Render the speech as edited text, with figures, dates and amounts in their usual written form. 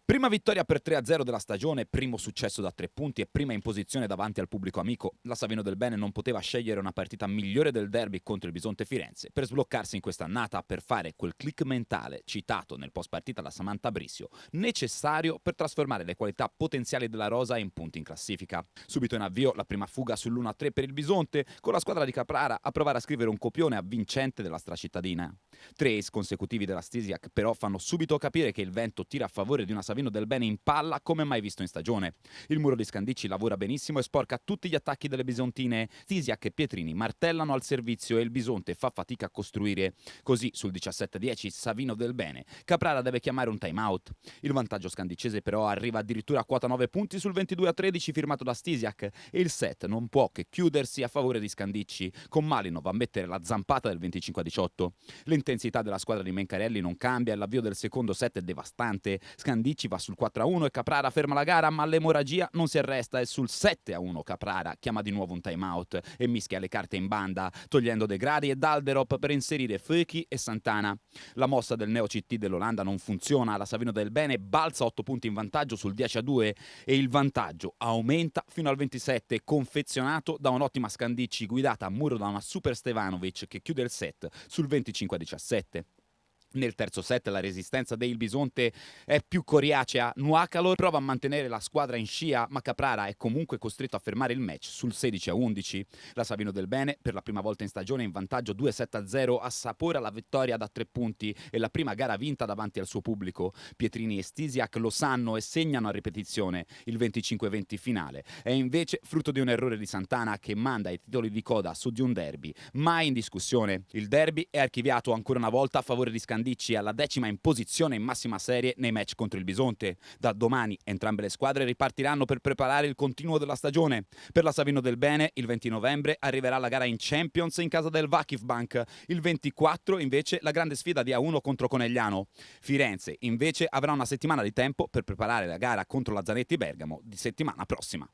Prima vittoria per 3-0 della stagione, primo successo da 3 punti e prima imposizione davanti al pubblico amico. La Savino del Bene non poteva scegliere una partita migliore del derby contro il Bisonte Firenze per sbloccarsi in questa annata, per fare quel click mentale citato nel post partita da Samantha Brisio, necessario per trasformare le qualità potenziali della rosa in punti in classifica. Subito in avvio la prima fuga sull'1-3 per il Bisonte, con la squadra di Caprara a provare a scrivere un copione avvincente della stracittadina. 3 ace consecutivi della Stisiak però fanno subito capire che il vento tira a favore di una Savino del Bene in palla come mai visto in stagione. Il muro di Scandicci lavora benissimo e sporca tutti gli attacchi delle bisontine. Stisiak e Pietrini martellano al servizio e il Bisonte fa fatica a costruire. Così sul 17-10 Savino del Bene. Caprara deve chiamare un time out. Il vantaggio scandicese però arriva addirittura a quota 9 punti sul 22-13 firmato da Stisiak e il set non può che chiudersi a favore di Scandicci, con Malinov a mettere la zampata del 25-18. L'intensità della squadra di Mencarelli non cambia e l'avvio del secondo set è devastante. Scandicci va sul 4-1 e Caprara ferma la gara, ma l'emorragia non si arresta e sul 7-1 Caprara chiama di nuovo un time out e mischia le carte in banda, togliendo De Gradi e Dalderop per inserire Feuchi e Santana. La mossa del neo CT dell'Olanda non funziona, la Savino del Bene balza 8 punti in vantaggio sul 10-2 e il vantaggio aumenta fino al 27, confezionato da un'ottima Scandicci guidata a muro da una super Stevanovic che chiude il set sul 25-17. Nel terzo set la resistenza del Bisonte è più coriacea. Nuacalo prova a mantenere la squadra in scia, ma Caprara è comunque costretto a fermare il match sul 16-11. La Savino del Bene, per la prima volta in stagione in vantaggio 2-7-0, assapora la vittoria da 3 punti e la prima gara vinta davanti al suo pubblico. Pietrini e Stisiak lo sanno e segnano a ripetizione il 25-20 finale. È invece frutto di un errore di Santana che manda i titoli di coda su di un derby mai in discussione. Il derby è archiviato ancora una volta a favore di Scandicci alla 10ª imposizione in massima serie nei match contro il Bisonte. Da domani entrambe le squadre ripartiranno per preparare il continuo della stagione. Per la Savino del Bene il 20 novembre arriverà la gara in Champions in casa del Vakif Bank. Il 24 invece la grande sfida di A1 contro Conegliano. Firenze invece avrà una settimana di tempo per preparare la gara contro la Zanetti Bergamo di settimana prossima.